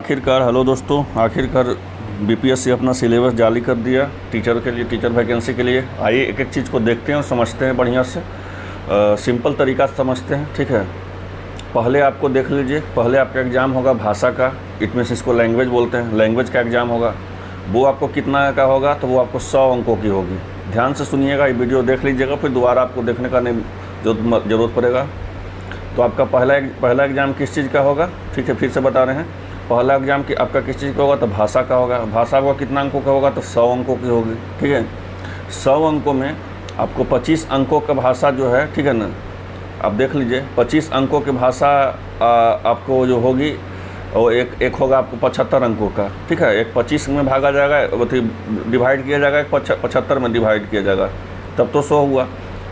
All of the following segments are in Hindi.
आखिरकार हेलो दोस्तों, आखिरकार बीपीएससी अपना सिलेबस जारी कर दिया टीचर के लिए, टीचर वैकेंसी के लिए। आइए एक एक चीज़ को देखते हैं और समझते हैं बढ़िया से, सिंपल तरीका से समझते हैं। ठीक है, पहले आपको देख लीजिए, पहले आपका एग्ज़ाम होगा भाषा का, इट मीन्स इसको लैंग्वेज बोलते हैं। लैंग्वेज का एग्ज़ाम होगा, वो आपको कितना का होगा, तो वो आपको 100 अंकों की होगी। ध्यान से सुनिएगा, ये वीडियो देख लीजिएगा, फिर दोबारा आपको देखने का नहीं ज़रूरत पड़ेगा। तो आपका पहला एग्ज़ाम किस चीज़ का होगा, ठीक है, फिर से बता रहे हैं। पहला एग्ज़ाम की आपका किस चीज़ का होगा, तो भाषा का होगा। भाषा का कितना अंकों का होगा, तो 100 अंकों की होगी। ठीक है, 100 अंकों में आपको 25 अंकों का भाषा जो है, ठीक है ना, आप देख लीजिए 25 अंकों की भाषा आपको जो होगी वो एक होगा आपको 75 अंकों का। ठीक है, एक 25 में भागा जाएगा, डिवाइड किया जाएगा, एक 75 में डिवाइड किया जाएगा, तब तो 100 हुआ।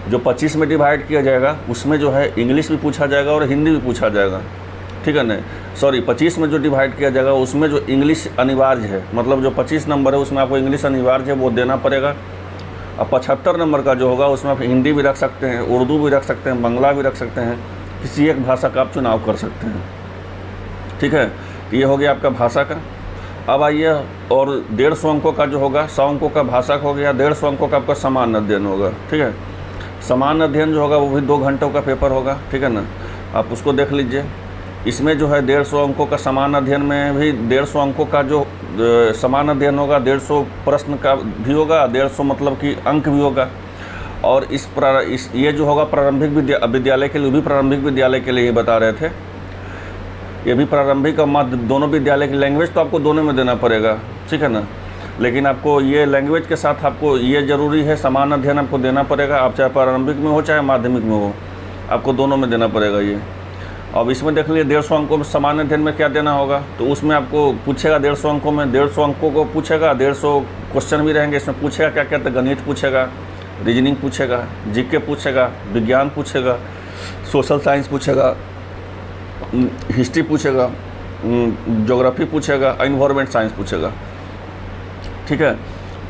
जो 25 में डिवाइड किया जाएगा उसमें जो है इंग्लिश भी पूछा जाएगा और हिंदी भी पूछा जाएगा। ठीक है ना, सॉरी 25 में जो डिवाइड किया जाएगा उसमें जो इंग्लिश अनिवार्य है, मतलब जो 25 नंबर है उसमें आपको इंग्लिश अनिवार्य है, वो देना पड़ेगा। अब 75 नंबर का जो होगा उसमें आप हिंदी भी रख सकते हैं, उर्दू भी रख सकते हैं, बंगला भी रख सकते हैं, किसी एक भाषा का आप चुनाव कर सकते हैं। ठीक है, ये हो गया आपका भाषा का। अब आइए, और 150 अंकों का जो होगा, 100 अंकों का भाषा का हो गया, 150 अंकों का आपका सामान्य अध्ययन होगा। ठीक है, सामान्य अध्ययन जो होगा वो भी 2 घंटों का पेपर होगा। ठीक है ना, आप उसको देख लीजिए। इसमें जो है 150 अंकों का सामान्य अध्ययन में भी 150 अंकों का जो सामान्य अध्ययन होगा, 150 प्रश्न का भी होगा, 150 मतलब कि अंक भी होगा। और ये जो होगा प्रारंभिक विद्यालय के लिए, भी प्रारंभिक विद्यालय के लिए ही बता रहे थे, ये भी प्रारंभिक और मध्य दोनों विद्यालय की लैंग्वेज तो आपको दोनों में देना पड़ेगा। ठीक है ना, लेकिन आपको ये लैंग्वेज के साथ आपको ये ज़रूरी है, सामान्य अध्ययन आपको देना पड़ेगा। आप चाहे प्रारंभिक में हो चाहे माध्यमिक में हो, आपको दोनों में देना पड़ेगा ये। अब इसमें देख लीजिए 150 अंकों में सामान्य अध्ययन में क्या देना होगा, तो उसमें आपको पूछेगा 150 अंकों में, 150 अंकों को पूछेगा, 150 क्वेश्चन भी रहेंगे। इसमें पूछेगा क्या क्या, तो गणित पूछेगा, रीजनिंग पूछेगा, जीके पूछेगा, विज्ञान पूछेगा, सोशल साइंस पूछेगा, हिस्ट्री पूछेगा, ज्योग्राफी पूछेगा, एनवायरमेंट साइंस पूछेगा। ठीक है,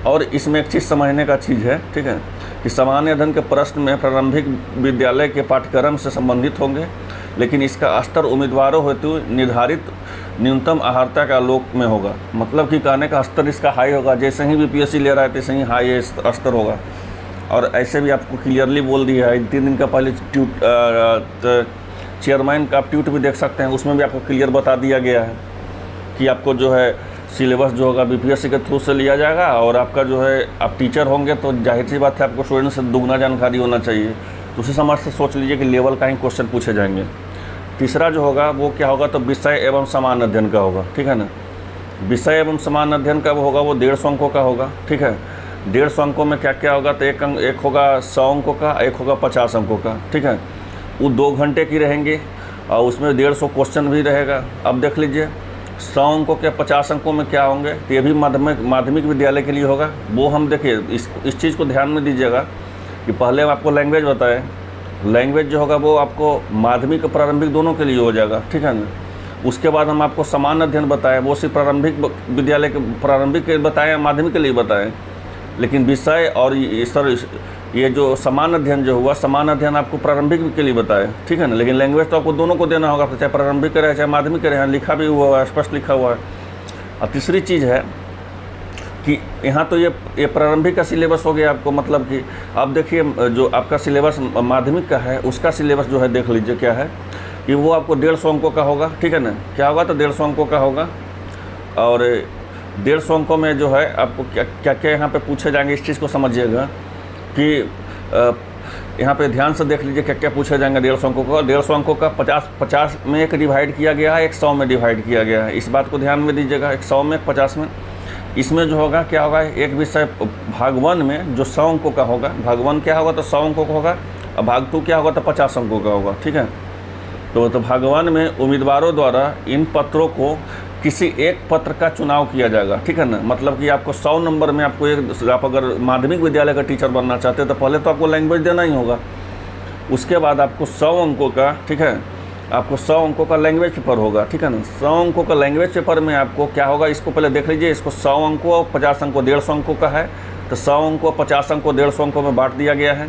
और इसमें एक चीज़ समझने का चीज़ है, ठीक है, कि सामान्य अध्ययन के प्रश्न में प्रारंभिक विद्यालय के पाठ्यक्रम से संबंधित होंगे, लेकिन इसका स्तर उम्मीदवारों हेतु निर्धारित न्यूनतम अर्हता का आलोक में होगा। मतलब कि कहने का स्तर इसका हाई होगा, जैसे ही बीपीएससी ले रहा है तैसे ही हाई स्तर होगा। और ऐसे भी आपको क्लियरली बोल दिया है, 3 दिन का पहले चेयरमैन का आप ट्वीट भी देख सकते हैं, उसमें भी आपको क्लियर बता दिया गया है कि आपको जो है सिलेबस जो होगा बीपीएससी के थ्रू से लिया जाएगा। और आपका जो है आप टीचर होंगे तो जाहिर सी बात है आपको स्टूडेंट से दुगना जानकारी होना चाहिए, तो उसी समझ से सोच लीजिए कि लेवल का ही क्वेश्चन पूछे जाएंगे। तीसरा जो होगा वो क्या होगा, तो विषय एवं सामान्य अध्ययन का होगा। ठीक है ना, विषय एवं सामान्य अध्ययन का वो होगा, वो 150 अंकों का होगा। ठीक है, 150 अंकों में क्या क्या होगा, तो एक होगा 100 अंकों का, एक होगा 50 अंकों का। ठीक है, वो 2 घंटे की रहेंगे और उसमें 150 क्वेश्चन भी रहेगा। अब देख लीजिए 100 अंकों के 50 अंकों में क्या होंगे, तो ये भी माध्यमिक विद्यालय के लिए होगा। वो हम देखिए इस चीज़ को ध्यान में दीजिएगा कि पहले आपको लैंग्वेज बताए, लैंग्वेज जो होगा वो आपको माध्यमिक और प्रारंभिक दोनों के लिए हो जाएगा। ठीक है ना, उसके बाद हम आपको सामान्य अध्ययन बताएं, वो सिर्फ प्रारंभिक विद्यालय के प्रारंभिक के बताएं या माध्यमिक के लिए बताएं। लेकिन विषय और ये जो सामान्य अध्ययन जो हुआ, सामान्य अध्ययन आपको प्रारंभिक के लिए बताएं। ठीक है ना, लेकिन लैंग्वेज तो आपको दोनों को देना होगा, चाहे प्रारंभिक रहे चाहे माध्यमिक रहे, लिखा भी हुआ है, स्पष्ट लिखा हुआ है। और तीसरी चीज़ है कि यहाँ तो ये प्रारंभिक का सिलेबस हो गया आपको, मतलब कि अब देखिए जो आपका सिलेबस माध्यमिक का है उसका सिलेबस जो है देख लीजिए क्या है, कि वो आपको 150 अंकों का होगा। ठीक है ना, क्या होगा, तो 150 अंकों का होगा। और 150 अंकों में जो है आपको क्या क्या यहाँ पे पूछे जाएंगे, इस चीज़ को समझिएगा कि यहाँ पे ध्यान से देख लीजिए क्या क्या पूछे जाएंगे 150 अंकों का। 150 अंकों का 50 में एक डिवाइड किया गया है, एक 100 में डिवाइड किया गया है, इस बात को ध्यान में दीजिएगा। एक 100 में, एक 50 में। इसमें जो होगा क्या होगा, एक विषय भाग 1 में जो 100 अंकों का होगा, भाग 1 क्या होगा, तो 100 अंकों का होगा, और भाग 2 क्या होगा, तो 50 अंकों का होगा। ठीक है, तो भाग 1 में उम्मीदवारों द्वारा इन पत्रों को किसी एक पत्र का चुनाव किया जाएगा। ठीक है ना, मतलब कि आपको 100 नंबर में आपको आप अगर माध्यमिक विद्यालय का टीचर बनना चाहते हैं तो पहले तो आपको लैंग्वेज देना ही होगा। उसके बाद आपको 100 अंकों का, ठीक है, आपको 100 अंकों का लैंग्वेज पेपर होगा। ठीक है ना, 100 अंकों का लैंग्वेज पेपर में आपको क्या होगा, इसको पहले देख लीजिए, इसको 100 अंकों और 50 अंकों 150 अंकों का है, तो 100 अंकों 50 अंकों 150 अंकों में बांट दिया गया है।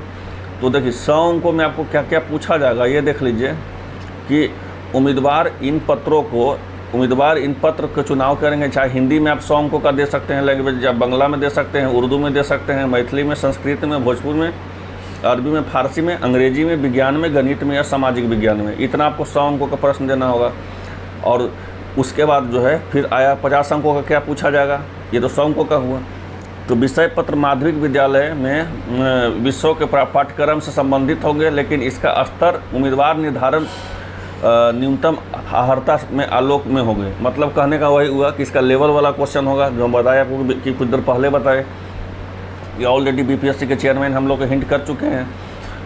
तो देखिए 100 अंकों में आपको क्या क्या पूछा जाएगा, ये देख लीजिए कि उम्मीदवार इन पत्रों को उम्मीदवार इन पत्र का चुनाव करेंगे, चाहे हिंदी में आप 100 अंकों का दे सकते हैं लैंग्वेज, या बांग्ला में दे सकते हैं, उर्दू में दे सकते हैं, मैथिली में, संस्कृत में, भोजपुरी में, अरबी में, फारसी में, अंग्रेजी में, विज्ञान में, गणित में या सामाजिक विज्ञान में। इतना आपको 100 अंकों का प्रश्न देना होगा। और उसके बाद जो है फिर आया 50 अंकों का क्या पूछा जाएगा, ये तो 100 अंकों का हुआ। तो विषय पत्र माध्यमिक विद्यालय में विषयों के पाठ्यक्रम से संबंधित होंगे, लेकिन इसका स्तर उम्मीदवार निर्धारण न्यूनतम अर्हता में आलोक में होंगे। मतलब कहने का वही हुआ कि इसका लेवल वाला क्वेश्चन होगा, जो हम बताया आपको कि कुछ देर पहले बताए। ये ऑलरेडी बीपीएससी के चेयरमैन हम लोग को हिंट कर चुके हैं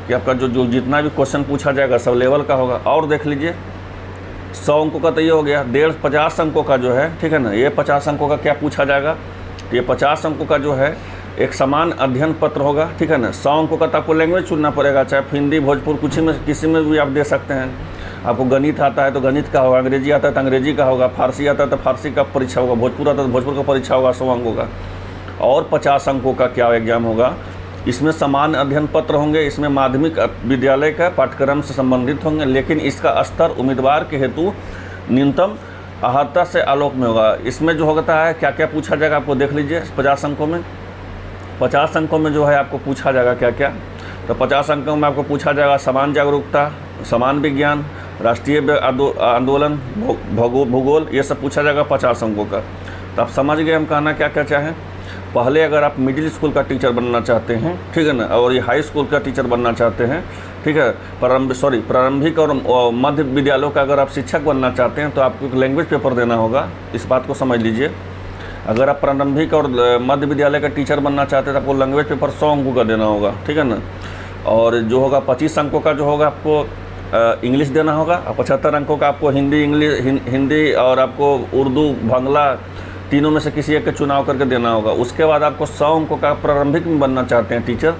कि आपका जो जितना भी क्वेश्चन पूछा जाएगा सब लेवल का होगा। और देख लीजिए 100 अंकों का तो ये हो गया, 50 अंकों का जो है, ठीक है ना, ये 50 अंकों का क्या पूछा जाएगा। ये 50 अंकों का जो है एक समान अध्ययन पत्र होगा, ठीक है ना। 100 अंकों का तो आपको लैंग्वेज चुनना पड़ेगा, चाहे हिंदी, भोजपुर, कुछ में किसी में भी आप दे सकते हैं। आपको गणित आता है तो गणित का होगा, अंग्रेजी आता है तो अंग्रेजी का होगा, फारसी आता है तो फारसी का परीक्षा होगा, भोजपुर आता है तो भोजपुर का परीक्षा होगा 100 अंकों का। और 50 अंकों का क्या एग्जाम होगा, इसमें समान अध्ययन पत्र होंगे, इसमें माध्यमिक विद्यालय का पाठ्यक्रम से संबंधित होंगे, लेकिन इसका स्तर उम्मीदवार के हेतु न्यूनतम अर्हता से आलोक में होगा। इसमें जो होता है क्या क्या पूछा जाएगा आपको देख लीजिए। 50 अंकों में 50 अंकों में जो है आपको पूछा जाएगा क्या क्या। तो 50 अंकों में आपको पूछा जाएगा समान जागरूकता, समान विज्ञान, राष्ट्रीय आंदोलन, भूगोल, ये सब पूछा जाएगा 50 अंकों का। तो आप समझ गए हम कहना क्या क्या चाहें। पहले अगर आप मिडिल स्कूल का टीचर बनना चाहते हैं, ठीक है ना, और ये हाई स्कूल का टीचर बनना चाहते हैं, ठीक है, प्रारंभिक और मध्य विद्यालयों का अगर आप शिक्षक बनना चाहते हैं तो आपको एक लैंग्वेज पेपर देना होगा। इस बात को समझ लीजिए। अगर आप प्रारंभिक और मध्य विद्यालय का टीचर बनना चाहते हैं तो आपको लैंग्वेज पेपर 100 अंकों का देना होगा, ठीक है ना। और जो होगा 25 अंकों का जो होगा आपको इंग्लिश देना होगा, और 75 अंकों का आपको हिंदी और आपको उर्दू, बांग्ला, तीनों में से किसी एक का चुनाव करके देना होगा। उसके बाद आपको 100 अंकों का प्रारंभिक में बनना चाहते हैं टीचर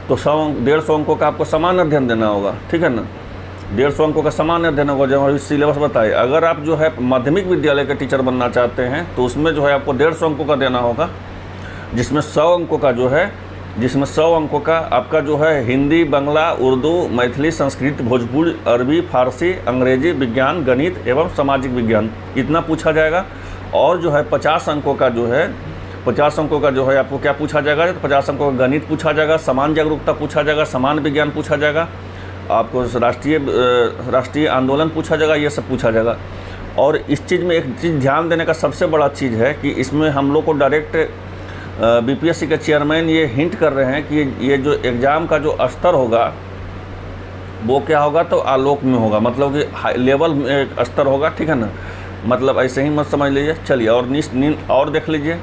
तो 150 अंकों का आपको समान अध्ययन देना होगा, ठीक है ना। 150 अंकों का समान अध्ययन होगा, जब अभी सिलेबस बताए। अगर आप जो है माध्यमिक विद्यालय के टीचर बनना चाहते हैं तो उसमें जो है आपको 150 अंकों का देना होगा, जिसमें 100 अंकों का जो है, जिसमें 100 अंकों का आपका जो है हिंदी, बांग्ला, उर्दू, मैथिली, संस्कृत, भोजपुरी, अरबी, फारसी, अंग्रेजी, विज्ञान, गणित एवं सामाजिक विज्ञान, इतना पूछा जाएगा। और जो है 50 अंकों का जो है 50 अंकों का जो है आपको क्या पूछा जाएगा, तो 50 अंकों का गणित पूछा जाएगा, समान जागरूकता पूछा जाएगा, समान विज्ञान पूछा जाएगा, आपको राष्ट्रीय आंदोलन पूछा जाएगा, ये सब पूछा जाएगा। और इस चीज़ में एक चीज़ ध्यान देने का सबसे बड़ा चीज़ है कि इसमें हम लोग को डायरेक्ट बीपीएससी के चेयरमैन ये हिंट कर रहे हैं कि ये जो एग्ज़ाम का जो स्तर होगा वो क्या होगा, तो आलोक में होगा, मतलब कि हाई लेवल में स्तर होगा, ठीक है ना। मतलब ऐसे ही मत समझ लीजिए। चलिए और देख लीजिए।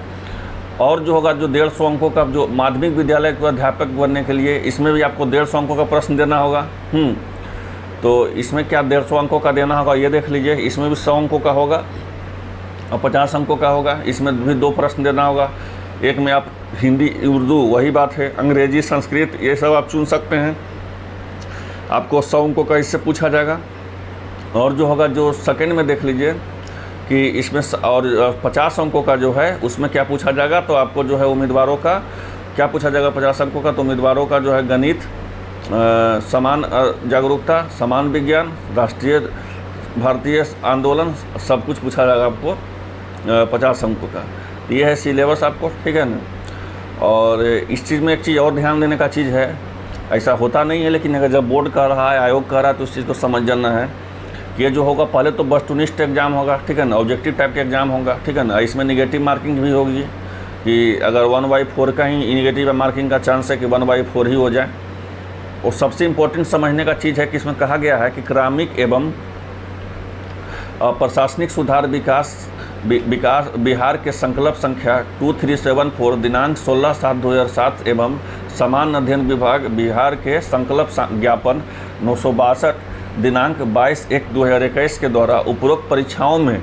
और जो होगा जो 150 अंकों का जो माध्यमिक विद्यालय के अध्यापक बनने के लिए, इसमें भी आपको 150 अंकों का प्रश्न देना होगा। तो इसमें क्या 150 अंकों का देना होगा ये देख लीजिए। इसमें भी 100 अंकों का होगा और 50 अंकों का होगा। इसमें भी 2 प्रश्न देना होगा। एक में आप हिंदी, उर्दू, वही बात है, अंग्रेजी, संस्कृत, ये सब आप चुन सकते हैं। आपको 100 अंकों का इससे पूछा जाएगा। और जो होगा जो सेकंड में देख लीजिए कि इसमें और 50 अंकों का जो है उसमें क्या पूछा जाएगा, तो आपको जो है उम्मीदवारों का क्या पूछा जाएगा 50 अंकों का, तो उम्मीदवारों का जो है गणित, समान जागरूकता, समान विज्ञान, राष्ट्रीय भारतीय आंदोलन, सब कुछ पूछा जाएगा आपको 50 अंकों का। तो ये है सिलेबस आपको, ठीक है ना। और इस चीज़ में एक चीज़ और ध्यान देने का चीज़ है, ऐसा होता नहीं है लेकिन अगर जब बोर्ड कर रहा है, आयोग कर रहा है, तो उस चीज़ को समझ जाना है कि ये जो होगा पहले तो वस्तुनिष्ठ एग्जाम होगा, ठीक है ना, ऑब्जेक्टिव टाइप के एग्जाम होगा, ठीक है ना। इसमें निगेटिव मार्किंग भी होगी कि अगर 1/4 का ही निगेटिव मार्किंग का चांस है कि 1/4 ही हो जाए। और सबसे इम्पोर्टेंट समझने का चीज़ है कि इसमें कहा गया है कि क्रमिक एवं प्रशासनिक सुधार विकास बिहार के संकल्प संख्या 2374 दिनांक 16/7/2007 एवं समान अध्ययन विभाग बिहार के संकल्प ज्ञापन 962 दिनांक 22/1/2021 के द्वारा उपरोक्त परीक्षाओं में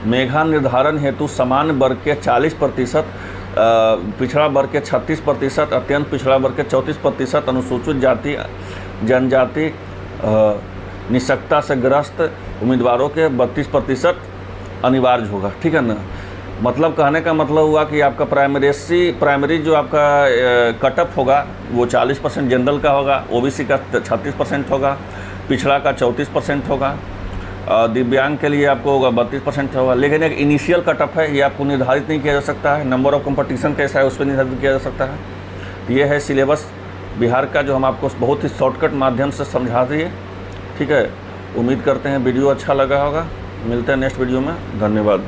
मेधा निर्धारण हेतु समान वर्ग के 40%, पिछड़ा वर्ग के 36%, अत्यंत पिछड़ा वर्ग के 34%, अनुसूचित जाति जनजाति निःशक्तता से ग्रस्त उम्मीदवारों के 32% अनिवार्य होगा, ठीक है ना। मतलब कहने का मतलब हुआ कि आपका प्राइमरी जो आपका कटअप होगा वो 40% जनरल का होगा, ओबीसी का 36% होगा, पिछड़ा का 34% होगा, दिव्यांग के लिए आपको होगा 32% होगा, लेकिन एक इनिशियल कटअप है, ये आपको निर्धारित नहीं किया जा सकता है। नंबर ऑफ कंपटीशन कैसा है उस पर निर्धारित किया जा सकता है। ये है सिलेबस बिहार का, जो हम आपको बहुत ही शॉर्टकट माध्यम से समझा दिए। ठीक है, उम्मीद करते हैं वीडियो अच्छा लगा होगा। मिलते हैं नेक्स्ट वीडियो में। धन्यवाद।